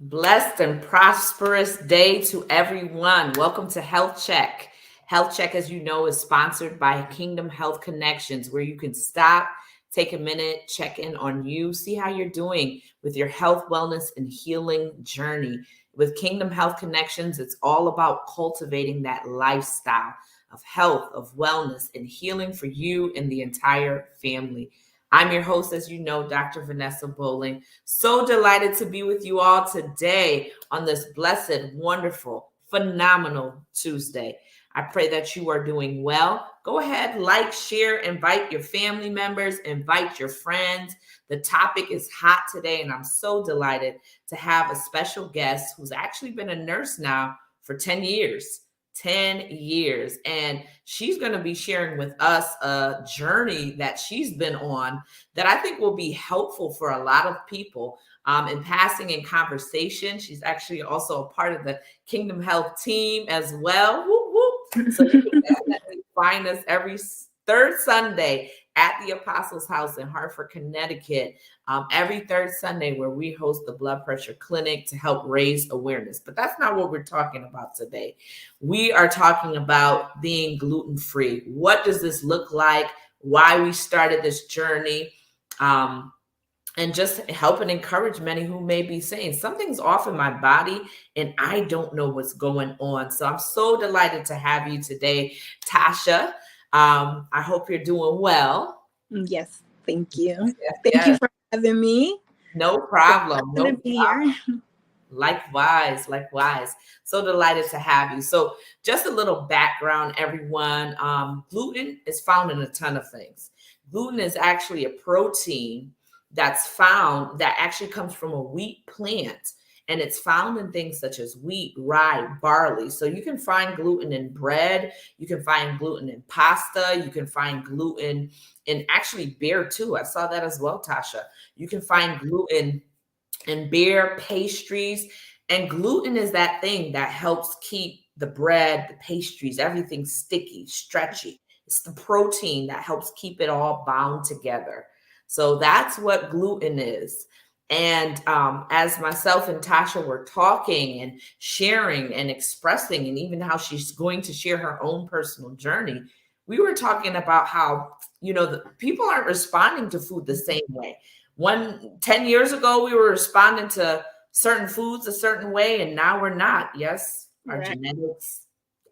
Blessed and prosperous day to everyone. Welcome to Health Check. Health Check, as you know, is sponsored by Kingdom Health Connections, where you can stop, take a minute, check in on you, see how you're doing with your health, wellness, and healing journey. With Kingdom Health Connections, it's all about cultivating that lifestyle of health, of wellness, and healing for you and the entire family. I'm your host, as you know, Dr. Vanessa Bolling. So delighted to be with you all today on this blessed, wonderful, phenomenal Tuesday. I pray that you are doing well. Go ahead, like, share, invite your family members, invite your friends. The topic is hot today, and I'm so delighted to have a special guest who's actually been a nurse now for 10 years. 10 years. And she's going to be sharing with us a journey that she's been on that I think will be helpful for a lot of people in passing in conversation. She's actually also a part of the Kingdom Health team as well. Whoop, whoop. So you can definitely find us every third Sunday at the Apostles House in Hartford, Connecticut, every third Sunday, where we host the blood pressure clinic to help raise awareness. But that's not what we're talking about today. We are talking about being gluten-free. What does this look like? Why we started this journey? And just help and encourage many who may be saying something's off in my body and I don't know what's going on. So I'm so delighted to have you today, Tasha. I hope you're doing well. Yes, thank you. Yes, Thank you for having me. no problem. I'm gonna be here. Likewise. So delighted to have you. So just a little background, everyone. Gluten is found in a ton of things. Gluten is actually a protein that's found that actually comes from a wheat plant. And it's found in things such as wheat, rye, barley. So you can find gluten in bread. You can find gluten in pasta. You can find gluten in actually beer too. I saw that as well, Tasha. You can find gluten in beer, pastries. And gluten is that thing that helps keep the bread, the pastries, everything sticky, stretchy. It's the protein that helps keep it all bound together. So that's what gluten is. And as myself and Tasha were talking and sharing and expressing, and even how she's going to share her own personal journey, we were talking about how, the people aren't responding to food the same way. 10 years ago, we were responding to certain foods a certain way, and now we're not. Yes, our genetics is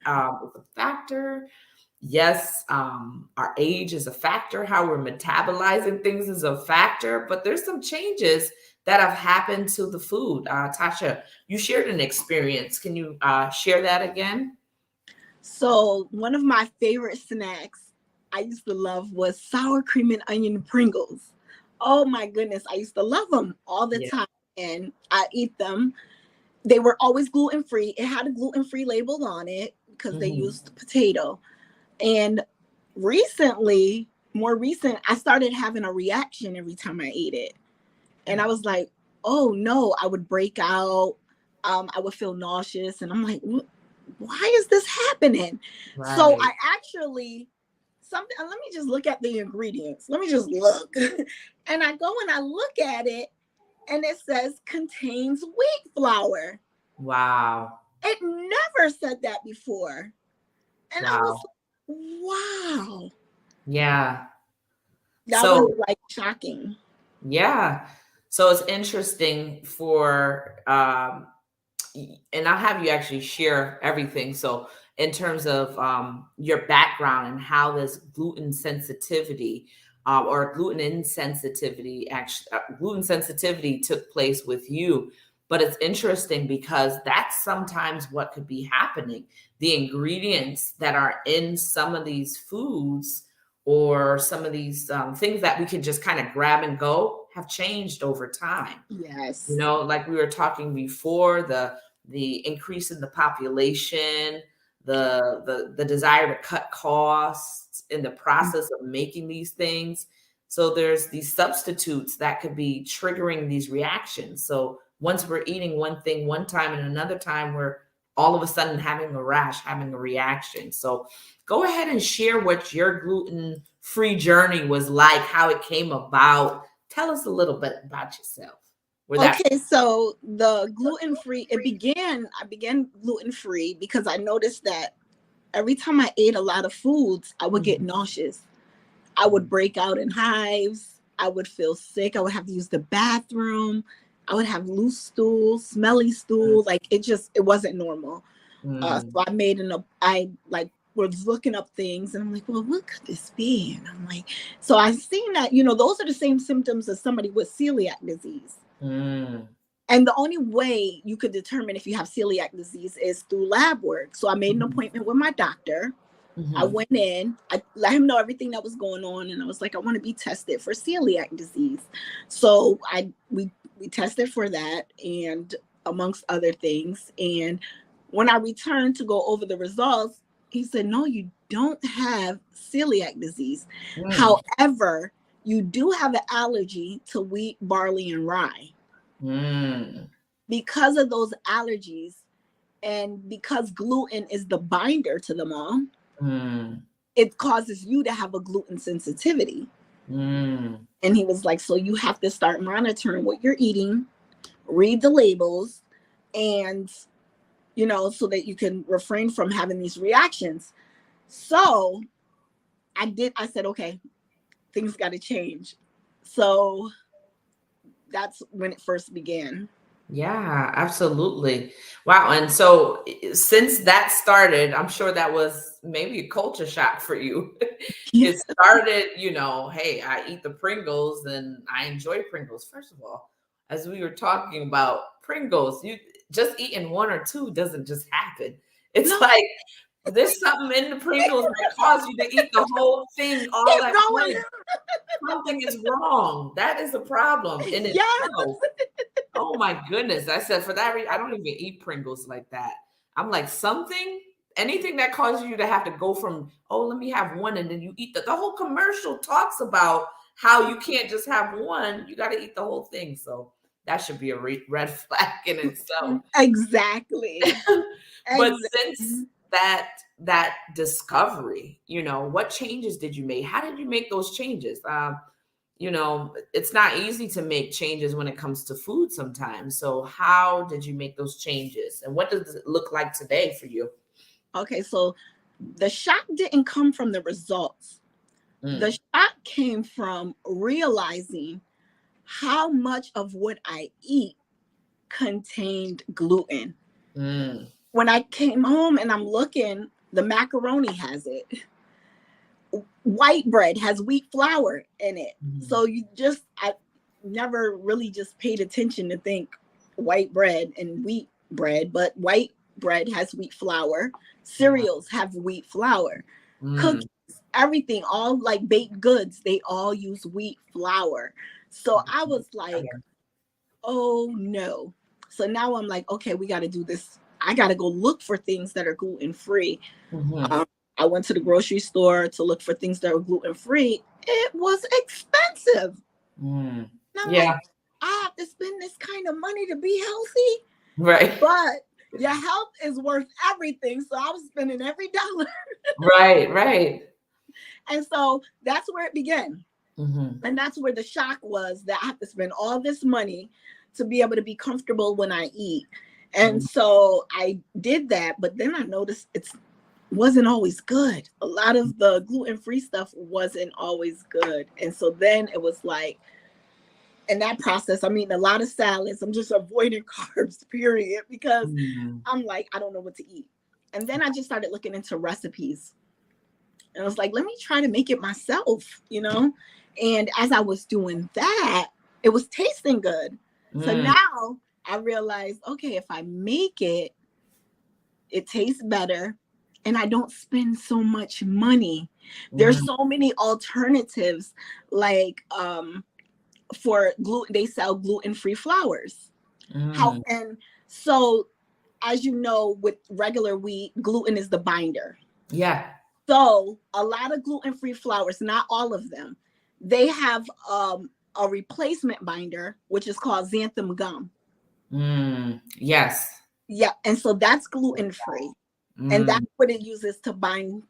a factor. Yes, our age is a factor. How we're metabolizing things is a factor. But there's some changes that have happened to the food. Tasha, you shared an experience. Can you share that again? So one of my favorite snacks I used to love was sour cream and onion Pringles. Oh my goodness, I used to love them all the time, and I eat them. They were always gluten-free. It had a gluten-free label on it because they used potato. And more recent, I started having a reaction every time I ate it. And I was like, oh no, I would break out. I would feel nauseous. And I'm like, why is this happening? Right. So I actually, let me just look at the ingredients. Let me just look. And I go and I look at it, and it says contains wheat flour. Wow. It never said that before. And I was like, wow. Yeah. That was like shocking. Yeah. So it's interesting and I'll have you actually share everything. So in terms of your background and how this gluten sensitivity or gluten insensitivity, gluten sensitivity took place with you. But it's interesting because that's sometimes what could be happening. The ingredients that are in some of these foods or some of these things that we can just kind of grab and go have changed over time. Yes. Like we were talking before, the increase in the population, the desire to cut costs in the process of making these things. So there's these substitutes that could be triggering these reactions. So once we're eating one thing one time and another time, we're all of a sudden having a rash, having a reaction. So go ahead and share what your gluten-free journey was like, how it came about. Tell us a little bit about yourself. Where that Okay, so the gluten-free, I began gluten-free because I noticed that every time I ate a lot of foods, I would get nauseous. I would break out in hives. I would feel sick. I would have to use the bathroom. I would have loose stool, smelly stool. Like it wasn't normal. So I like was looking up things and I'm like, well, what could this be? And I'm like, so I seen that, those are the same symptoms as somebody with celiac disease. And the only way you could determine if you have celiac disease is through lab work. So I made an appointment with my doctor. I went in, I let him know everything that was going on. And I was like, I want to be tested for celiac disease. So we tested for that and amongst other things. And when I returned to go over the results, he said, no, you don't have celiac disease. However, you do have an allergy to wheat, barley, and rye. Because of those allergies and because gluten is the binder to them all, it causes you to have a gluten sensitivity. And he was like, so you have to start monitoring what you're eating, read the labels, and so that you can refrain from having these reactions. So I said, okay, things got to change. So that's when it first began. Yeah, absolutely. Wow. And so since that started, I'm sure that was maybe a culture shock for you. It started, hey, I eat the Pringles and I enjoy Pringles. First of all, as we were talking about Pringles, you just eating one or two doesn't just happen. It's like there's something in the Pringles that cause you to eat the whole thing all at once. Something is wrong. That is a problem in itself. Oh my goodness. I said for that reason, I don't even eat Pringles like that. I'm like anything that causes you to have to go from, oh, let me have one, and then you eat the whole commercial talks about how you can't just have one, you got to eat the whole thing. So that should be a red flag in itself. Exactly. But since that discovery, what changes did you make? How did you make those changes? It's not easy to make changes when it comes to food sometimes. So how did you make those changes? And what does it look like today for you? Okay, so the shock didn't come from the results. The shock came from realizing how much of what I eat contained gluten. When I came home and I'm looking, the macaroni has it. White bread has wheat flour in it. So I never really just paid attention to think white bread and wheat bread, but white bread has wheat flour. Cereals have wheat flour. Cookies, everything, all like baked goods, they all use wheat flour. So I was like, oh no. So now I'm like, okay, we got to do this. I got to go look for things that are gluten free. I went to the grocery store to look for things that were gluten free. It was expensive. And I'm like, I have to spend this kind of money to be healthy. Right. But your health is worth everything. So I was spending every dollar. Right. And so that's where it began. And that's where the shock was, that I have to spend all this money to be able to be comfortable when I eat. And so I did that, but then I noticed it wasn't always good. A lot of the gluten-free stuff wasn't always good. And so then it was like, in that process, I'm eating a lot of salads. I'm just avoiding carbs, period, because I'm like, I don't know what to eat. And then I just started looking into recipes. And I was like, let me try to make it myself, And as I was doing that, it was tasting good. So now I realized, okay, if I make it, it tastes better and I don't spend so much money. There's so many alternatives, like for gluten, they sell gluten-free flours. And so, as you know, with regular wheat, gluten is the binder. Yeah. So a lot of gluten-free flours, not all of them, they have a replacement binder, which is called xanthan gum. Yes. Yeah. And so that's gluten-free. And that's what it uses to bind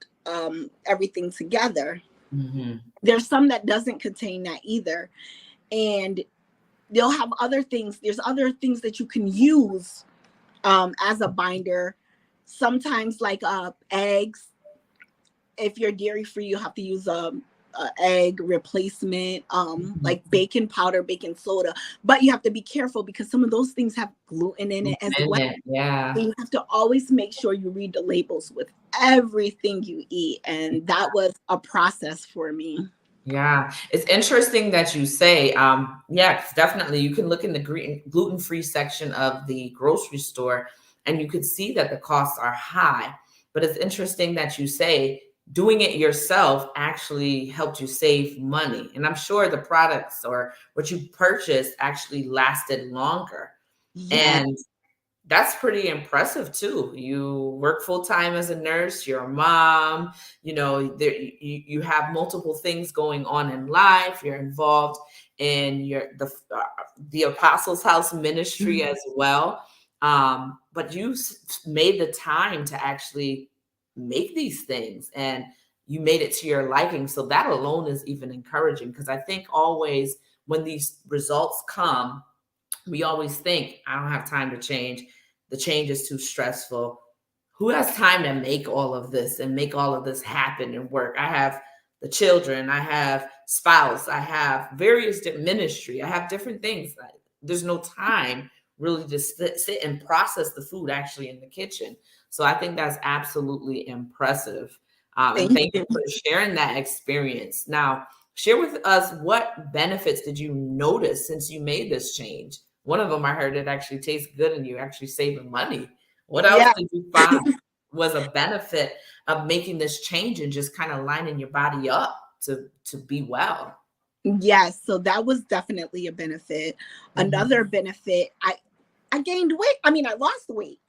everything together. There's some that doesn't contain that either. And they'll have other things. There's other things that you can use as a binder. Sometimes like eggs. If you're dairy free, you have to use a egg replacement, like baking powder, baking soda. But you have to be careful because some of those things have gluten in it as well. Yeah. So you have to always make sure you read the labels with everything you eat. And that was a process for me. Yeah, it's interesting that you say, yeah, 'cause definitely you can look in the gluten-free section of the grocery store and you could see that the costs are high. But it's interesting that you say doing it yourself actually helped you save money. And I'm sure the products or what you purchased actually lasted longer. Yeah. And that's pretty impressive too. You work full time as a nurse, you're a mom, you have multiple things going on in life. You're involved in the Apostles' House ministry as well. But you made the time to actually make these things and you made it to your liking. So that alone is even encouraging because I think always when these results come, we always think, I don't have time to change. The change is too stressful. Who has time to make all of this and make all of this happen and work? I have the children, I have spouse, I have various ministry, I have different things. There's no time really to sit and process the food actually in the kitchen. So I think that's absolutely impressive. And Thank thank you you. for sharing that experience. Now, share with us what benefits did you notice since you made this change? One of them I heard it actually tastes good and you're actually saving money. What else Yeah. did you find was a benefit of making this change and just kind of lining your body up to be well? Yes. So that was definitely a benefit. Mhm. Another benefit, I gained weight. I mean, I lost weight.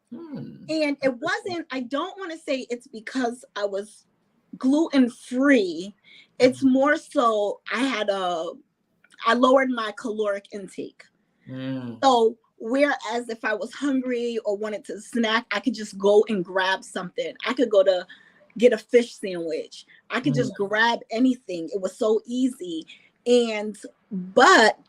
Hmm. And it wasn't, I don't want to say it's because I was gluten free. It's more so I lowered my caloric intake. Mm. So whereas if I was hungry or wanted to snack, I could just go and grab something. I could go to get a fish sandwich. I could Mm. just grab anything. It was so easy. But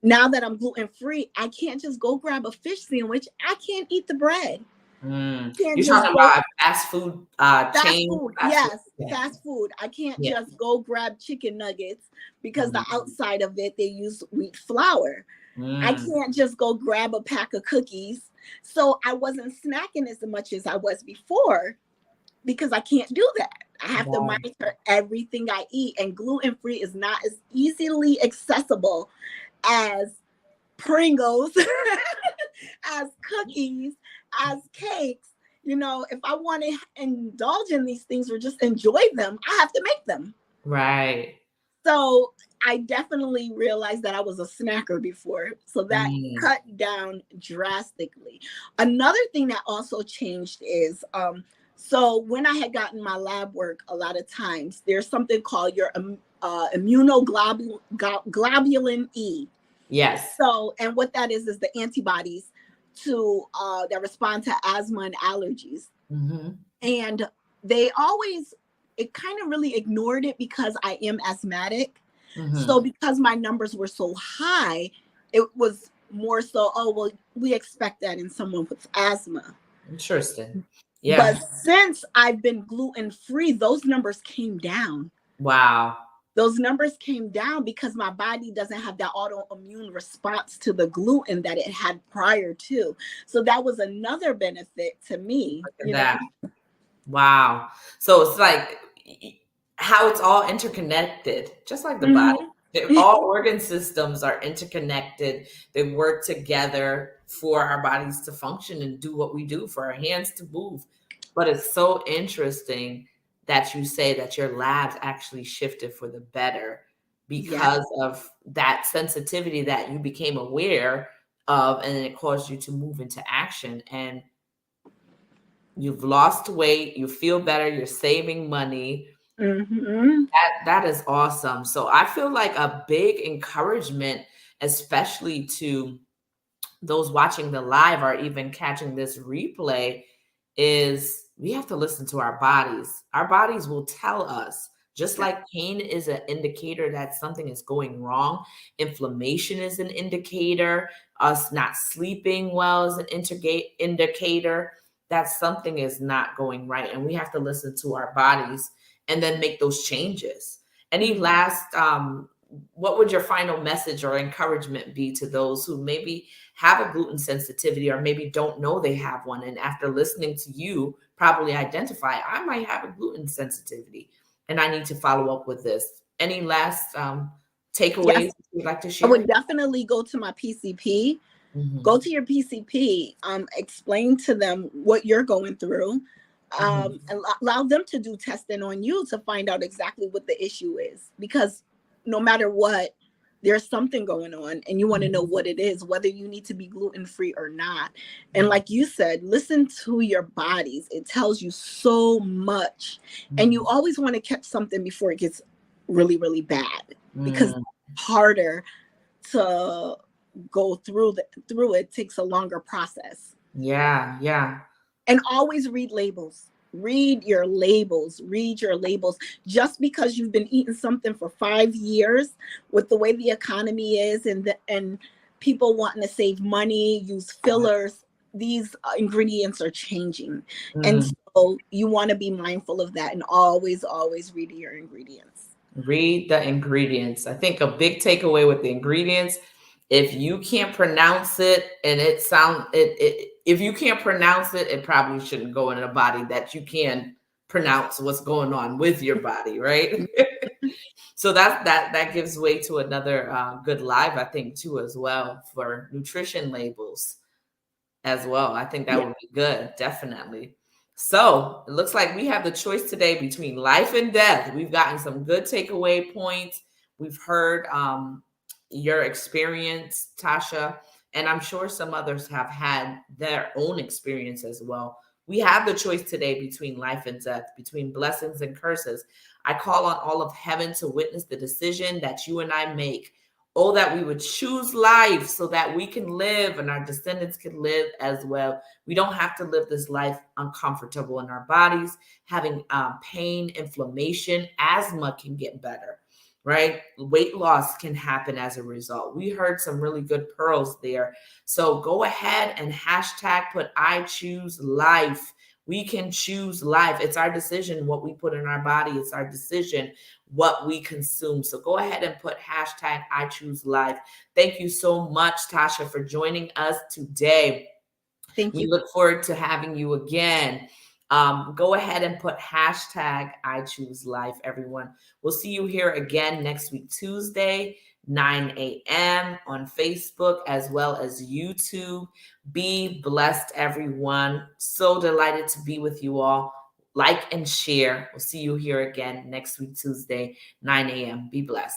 now that I'm gluten free, I can't just go grab a fish sandwich. I can't eat the bread. Mm. Can't You're just talking go about fast food fast chain, food. fast food. Yes, Yeah. fast food. I can't Yeah. just go grab chicken nuggets because the Mm. outside of it they use wheat flour. I Mm. can't just go grab a pack of cookies. So I wasn't snacking as much as I was before because I can't do that. I have to Wow. monitor everything I eat, and gluten free is not as easily accessible as Pringles, as cookies, as cakes. If I want to indulge in these things or just enjoy them, I have to make them. Right. So I definitely realized that I was a snacker before. So that Mm. cut down drastically. Another thing that also changed is so when I had gotten my lab work, a lot of times there's something called your immunoglobulin E. Yes. So, and what that is the antibodies to that respond to asthma and allergies. Mm-hmm. And they always, it kind of really ignored it because I am asthmatic. So Mm-hmm. because my numbers were so high, it was more so, oh well, we expect that in someone with asthma. Interesting. But Yeah. since I've been gluten free, those numbers came down. Wow. Those numbers came down because my body doesn't have that autoimmune response to the gluten that it had prior to. So that was another benefit to me, Look at that. you Wow. So it's like how it's all interconnected, just like the body. know. All organ systems are interconnected. They work together for our bodies to function and do what we do, for our hands to move. But it's so interesting that you say that your labs actually shifted for the better Yeah. because of that sensitivity that you became aware of, and it caused you to move into action. And you've lost weight, you feel better, you're saving money. Hmm. That is awesome. So I feel like a big encouragement, especially to those watching the live or even catching this replay, is we have to listen to our bodies. Our bodies will tell us Just like pain is an indicator that something is going wrong, inflammation is an indicator, us not sleeping well is an indicator that something is not going right. And we have to listen to our bodies and then make those changes. Any last, what would your final message or encouragement be to those who maybe have a gluten sensitivity or maybe don't know they have one? And after listening to you, probably identify, I might have a gluten sensitivity and I need to follow up with this. Any last takeaways Yes, you'd like to I share? would definitely go to my PCP. Go to your PCP, explain to them what you're going through, and allow them to do testing on you to find out exactly what the issue is. Because no matter what, there's something going on and you want to know what it is, whether you need to be gluten-free or not. And like you said, listen to your bodies. It tells you so much. And you always want to catch something before it gets really, really bad, because it's harder to go through it takes a longer process. Yeah. And always read labels. Read your labels. Just because you've been eating something for 5 years, with the way the economy is and people wanting to save money, use fillers, these ingredients are changing. And so you want to be mindful of that and always read your ingredients. Read the ingredients. I think a big takeaway with the ingredients, if you can't pronounce it and if you can't pronounce it, it probably shouldn't go in a body that you can pronounce what's going on with your body, right? So that gives way to another good live, I think, too, as well, for nutrition labels as well. I think that would be good, definitely. So it looks like we have the choice today between life and death. We've gotten some good takeaway points. We've heard your experience, Tasha, and I'm sure some others have had their own experience as well. We have the choice today between life and death, between blessings and curses. I call on all of heaven to witness the decision that you and I make. Oh, that we would choose life so that we can live and our descendants can live as well. We don't have to live this life uncomfortable in our bodies, having pain, inflammation, asthma can get better, right? Weight loss can happen as a result. We heard some really good pearls there. So go ahead and hashtag put I choose life. We can choose life. It's our decision what we put in our body. It's our decision what we consume. So go ahead and put hashtag I choose life. Thank you so much, Tasha, for joining us today. Thank you. We look forward to having you again. Go ahead and put hashtag I choose life, everyone. We'll see you here again next week, Tuesday, 9 a.m. on Facebook as well as YouTube. Be blessed, everyone. So delighted to be with you all. Like and share. We'll see you here again next week, Tuesday, 9 a.m. Be blessed.